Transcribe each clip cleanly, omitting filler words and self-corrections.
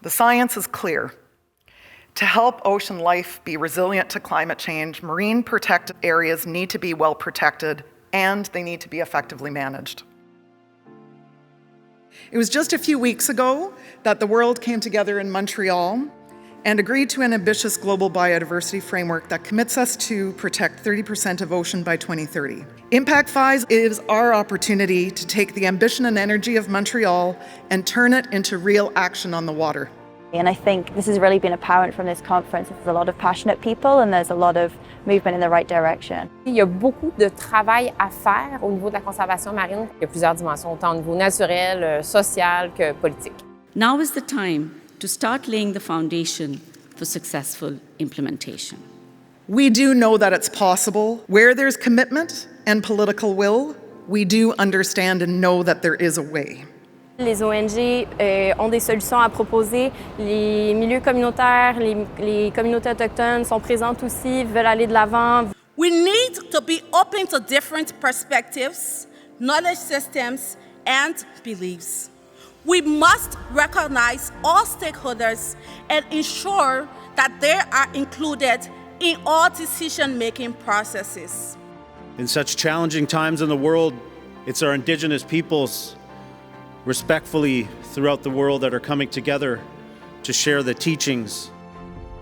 The science is clear. To help ocean life be resilient to climate change, marine protected areas need to be well protected and they need to be effectively managed. It was just a few weeks ago that the world came together in Montreal and agreed to an ambitious global biodiversity framework that commits us to protect 30% of ocean by 2030. IMPAC5 is our opportunity to take the ambition and energy of Montreal and turn it into real action on the water. And I think this has really been apparent from this conference. There's a lot of passionate people and there's a lot of movement in the right direction. Il y a beaucoup de travail à faire au niveau de la conservation marine. Il y a plusieurs dimensions, autant au niveau naturel, social que politique. Now is the time to start laying the foundation for successful implementation. We do know that it's possible. Where there's commitment and political will, we do understand and know that there is a way. Les ONG ont des solutions à proposer. Les milieux communautaires, les communautés autochtones sont présentes aussi, veulent aller de l'avant. We need to be open to different perspectives, knowledge systems, and beliefs. We must recognize all stakeholders and ensure that they are included in all decision-making processes. In such challenging times in the world, it's our Indigenous peoples respectfully throughout the world that are coming together to share the teachings.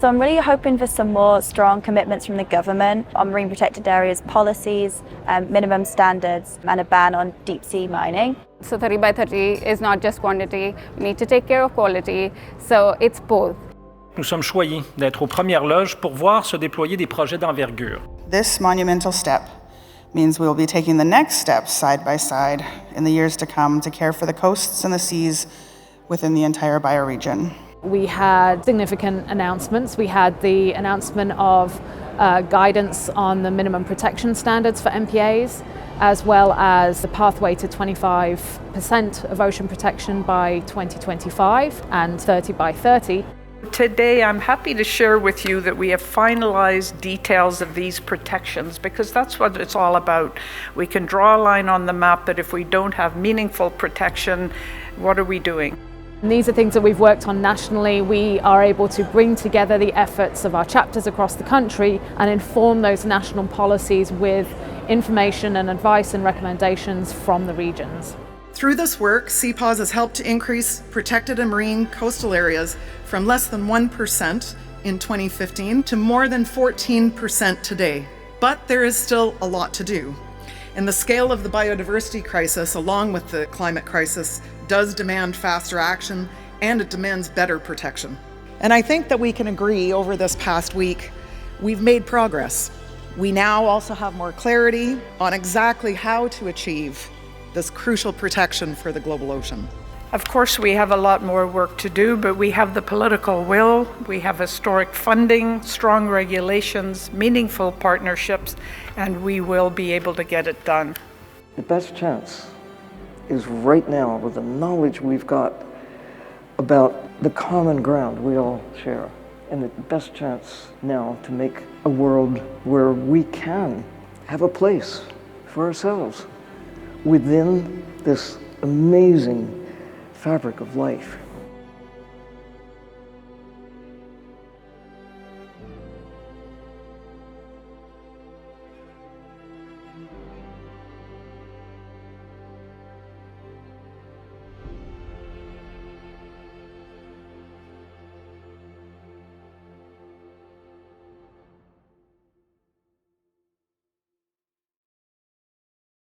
So I'm really hoping for some more strong commitments from the government on marine protected areas policies, minimum standards and a ban on deep sea mining. So 30 by 30 is not just quantity, we need to take care of quality, so it's both. Nous sommes choyés d'être aux premières loges pour voir se déployer des projets d'envergure. This monumental step means we will be taking the next steps side by side in the years to come to care for the coasts and the seas within the entire bioregion. We had significant announcements. We had the announcement of guidance on the minimum protection standards for MPAs, as well as the pathway to 25% of ocean protection by 2025 and 30 by 30. Today, I'm happy to share with you that we have finalized details of these protections because that's what it's all about. We can draw a line on the map, but if we don't have meaningful protection, what are we doing? And these are things that we've worked on nationally. We are able to bring together the efforts of our chapters across the country and inform those national policies with information and advice and recommendations from the regions. Through this work, CPAWS has helped to increase protected and marine coastal areas from less than 1% in 2015 to more than 14% today. But there is still a lot to do. And the scale of the biodiversity crisis, along with the climate crisis, does demand faster action and it demands better protection. And I think that we can agree over this past week, we've made progress. We now also have more clarity on exactly how to achieve this crucial protection for the global ocean. Of course, we have a lot more work to do, but we have the political will, we have historic funding, strong regulations, meaningful partnerships, and we will be able to get it done. The best chance is right now with the knowledge we've got about the common ground we all share, and the best chance now to make a world where we can have a place for ourselves within this amazing fabric of life.